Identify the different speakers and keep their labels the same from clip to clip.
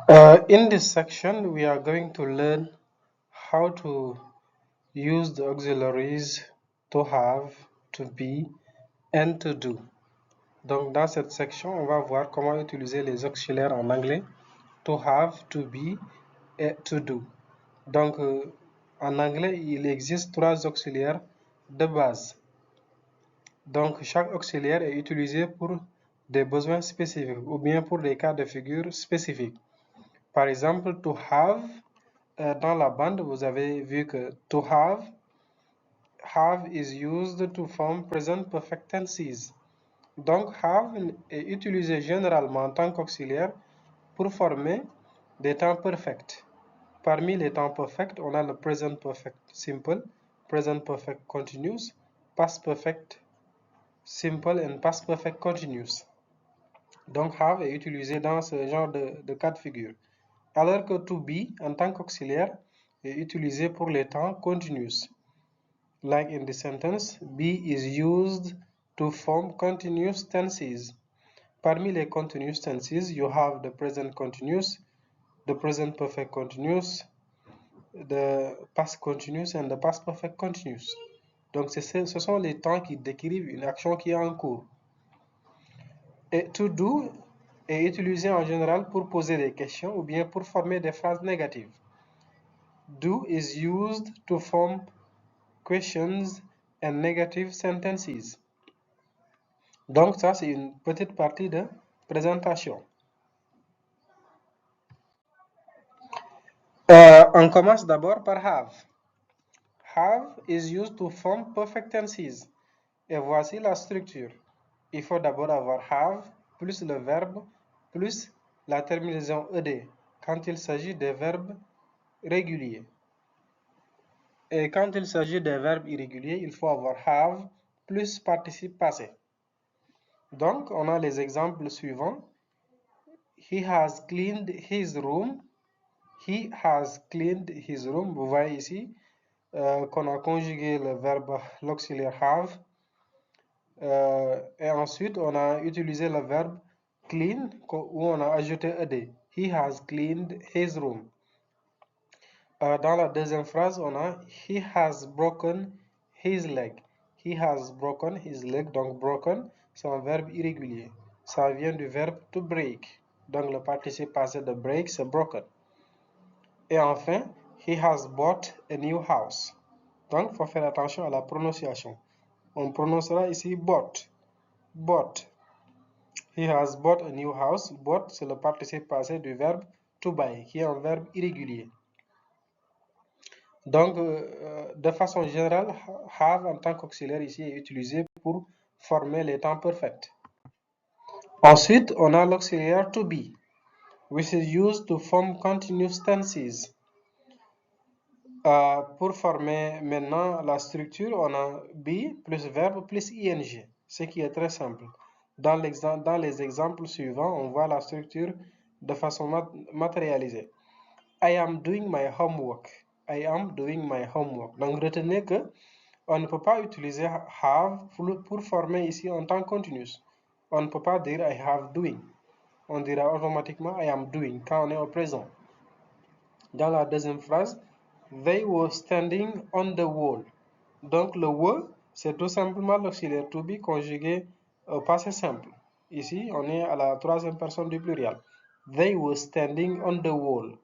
Speaker 1: In this section, we are going to learn how to use the auxiliaries to have, to be, and to do. Donc, dans cette section, on va voir comment utiliser les auxiliaires en anglais to have, to be et to do. Donc, en anglais, il existe 3 auxiliaires de base. Donc, chaque auxiliaire est utilisé pour des besoins spécifiques ou bien pour des cas de figure spécifiques. Par exemple, to have, dans la bande, vous avez vu que to have is used to form present perfect tenses. Donc, have est utilisé généralement en tant qu'auxiliaire pour former des temps perfects. Parmi les temps perfects, on a le present perfect simple, present perfect continuous, past perfect simple and past perfect continuous. Donc, have est utilisé dans ce genre de cas de figure. Alors que to be, en tant qu'auxiliaire, est utilisé pour les temps continuous. Like in the sentence, be is used to form continuous tenses. Parmi les continuous tenses, you have the present continuous, the present perfect continuous, the past continuous and the past perfect continuous. Donc, ce sont les temps qui décrivent une action qui est en cours. Et to do est utilisé en général pour poser des questions ou bien pour former des phrases négatives. Do is used to form questions and negative sentences. Donc ça, c'est une petite partie de présentation. On commence d'abord par have. Have is used to form perfect tenses. Et voici la structure. Il faut d'abord avoir have plus le verbe plus la terminaison ed quand il s'agit des verbes réguliers. Et quand il s'agit des verbes irréguliers, il faut avoir have plus participe passé. Donc, on a les exemples suivants. He has cleaned his room. He has cleaned his room. Vous voyez ici qu'on a conjugué le verbe, l'auxiliaire have. Et ensuite, on a utilisé le verbe clean où on a ajouté ed. He has cleaned his room. Dans la deuxième phrase, on a he has broken his leg. He has broken his leg. Donc, broken, c'est un verbe irrégulier. Ça vient du verbe to break. Donc, le participe passé de break, c'est broken. Et enfin, he has bought a new house. Donc, il faut faire attention à la prononciation. On prononcera ici bought. Bought. He has bought a new house. Bought, c'est le participe passé du verbe to buy, qui est un verbe irrégulier. Donc, de façon générale, have en tant qu'auxiliaire ici est utilisé pour former les temps perfects. Ensuite, on a l'auxiliaire to be, which is used to form continuous tenses. Pour former maintenant la structure, on a be plus verbe plus ing, ce qui est très simple. Dans les exemples suivants, on voit la structure de façon matérialisée. I am doing my homework. I am doing my homework. Donc, retenez que on ne peut pas utiliser have pour former ici en temps continuous. On ne peut pas dire I have doing. On dira automatiquement I am doing quand on est au présent. Dans la deuxième phrase, they were standing on the wall. Donc, le were, c'est tout simplement l'auxiliaire to be conjugué au passé simple. Ici, on est à la troisième personne du pluriel. They were standing on the wall.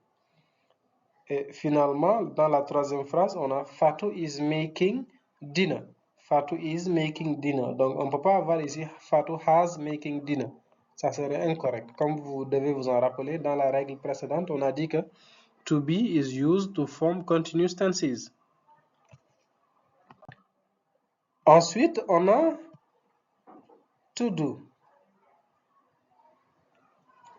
Speaker 1: Et finalement, dans la troisième phrase, on a Fatou is making dinner. Fatou is making dinner. Donc, on ne peut pas avoir ici Fatou has making dinner. Ça serait incorrect. Comme vous devez vous en rappeler, dans la règle précédente, on a dit que to be is used to form continuous tenses. Ensuite, on a to do.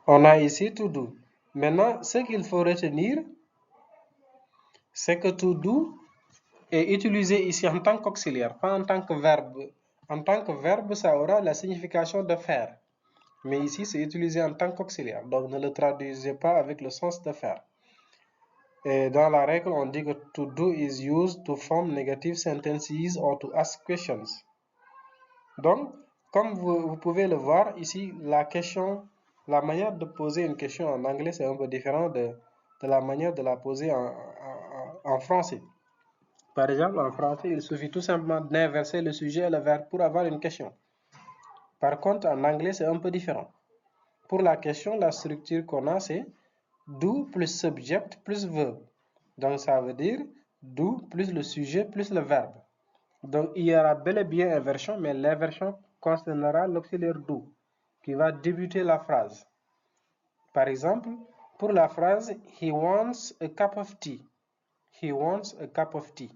Speaker 1: On a ici to do. Maintenant, ce qu'il faut retenir, c'est que to do est utilisé ici en tant qu'auxiliaire, pas en tant que verbe. En tant que verbe, ça aura la signification de faire. Mais ici, c'est utilisé en tant qu'auxiliaire. Donc, ne le traduisez pas avec le sens de faire. Et dans la règle, on dit que to do is used to form negative sentences or to ask questions. Donc, comme vous pouvez le voir, ici, la question La manière de poser une question en anglais, c'est un peu différent de la manière de la poser en français. Par exemple, en français, il suffit tout simplement d'inverser le sujet et le verbe pour avoir une question. Par contre, en anglais, c'est un peu différent. Pour la question, la structure qu'on a, c'est do plus subject plus verb. Donc, ça veut dire do plus le sujet plus le verbe. Donc, il y aura bel et bien inversion, mais l'inversion concernera l'auxiliaire do, qui va débuter la phrase. Par exemple, pour la phrase He wants a cup of tea. He wants a cup of tea.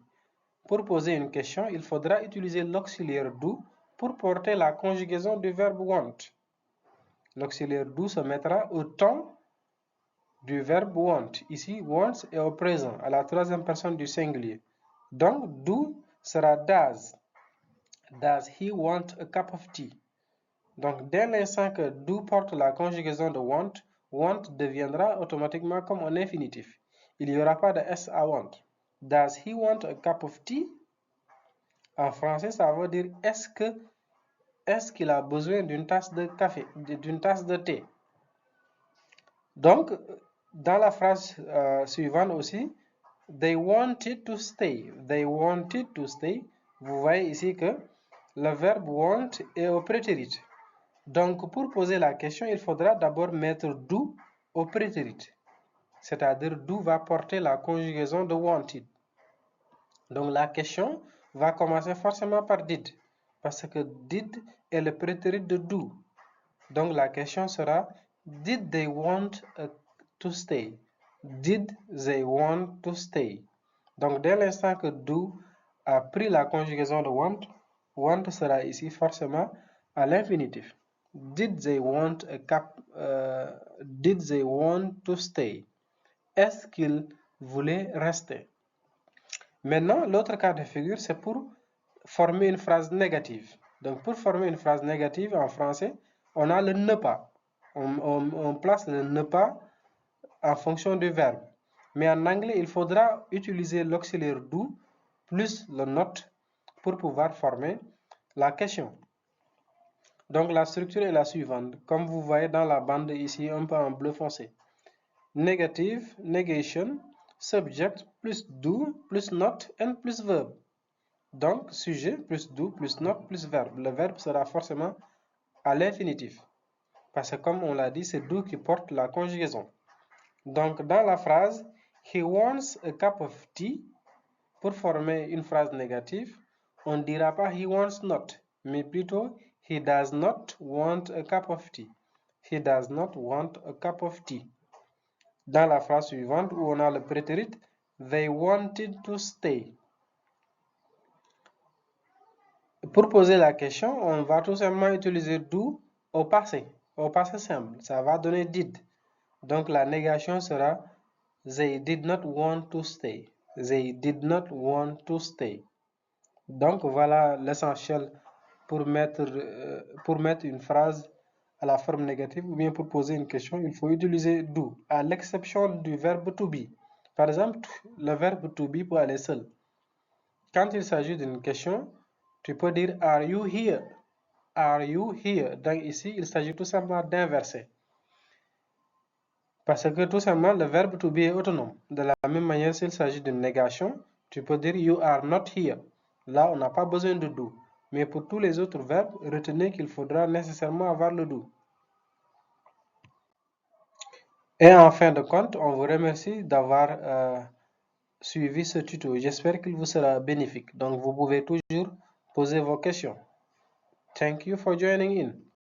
Speaker 1: Pour poser une question, il faudra utiliser l'auxiliaire do pour porter la conjugaison du verbe want. L'auxiliaire do se mettra au temps du verbe want. Ici, wants est au présent, à la troisième personne du singulier. Donc, do sera does. Does he want a cup of tea? Donc, dès l'instant que do porte la conjugaison de want, want deviendra automatiquement comme un infinitif. Il n'y aura pas de S à want. Does he want a cup of tea? En français, ça veut dire est-ce qu'il a besoin d'une tasse de café, d'une tasse de thé? Donc, dans la phrase suivante aussi, they wanted to stay. They wanted to stay. Vous voyez ici que le verbe want est au prétérit. Donc, pour poser la question, il faudra d'abord mettre do au prétérit. C'est-à-dire do va porter la conjugaison de wanted. Donc, la question va commencer forcément par did. Parce que did est le prétérit de do. Donc, la question sera did they want to stay? Did they want to stay? Donc, dès l'instant que do a pris la conjugaison de want, want sera ici forcément à l'infinitif. Did they want did they want to stay? Est-ce qu'ils voulaient rester? Maintenant, l'autre cas de figure, c'est pour former une phrase négative. Donc, pour former une phrase négative en français, on a le ne pas. On place le ne pas en fonction du verbe. Mais en anglais, il faudra utiliser l'auxiliaire do plus le not pour pouvoir former la question. Donc, la structure est la suivante, comme vous voyez dans la bande ici, un peu en bleu foncé. Negative, negation, subject plus do plus not and plus verb. Donc, sujet plus do plus not plus verbe. Le verbe sera forcément à l'infinitif. Parce que comme on l'a dit, c'est do qui porte la conjugaison. Donc, dans la phrase He wants a cup of tea, pour former une phrase négative, on ne dira pas He wants not, mais plutôt He does not want a cup of tea. He does not want a cup of tea. Dans la phrase suivante, où on a le prétérit, They wanted to stay. Pour poser la question, on va tout simplement utiliser do au passé simple. Ça va donner did. Donc la négation sera They did not want to stay. They did not want to stay. Donc voilà l'essentiel pour mettre une phrase à la forme négative ou bien pour poser une question, il faut utiliser do, à l'exception du verbe to be. Par exemple, le verbe to be peut aller seul. Quand il s'agit d'une question, tu peux dire Are you here? Are you here? Donc ici, il s'agit tout simplement d'inverser. Parce que tout simplement, le verbe to be est autonome. De la même manière, s'il s'agit d'une négation, tu peux dire You are not here. Là, on n'a pas besoin de do. Mais pour tous les autres verbes, retenez qu'il faudra nécessairement avoir le do. Et en fin de compte, on vous remercie d'avoir suivi ce tuto. J'espère qu'il vous sera bénéfique. Donc, vous pouvez toujours poser vos questions. Thank you for joining in.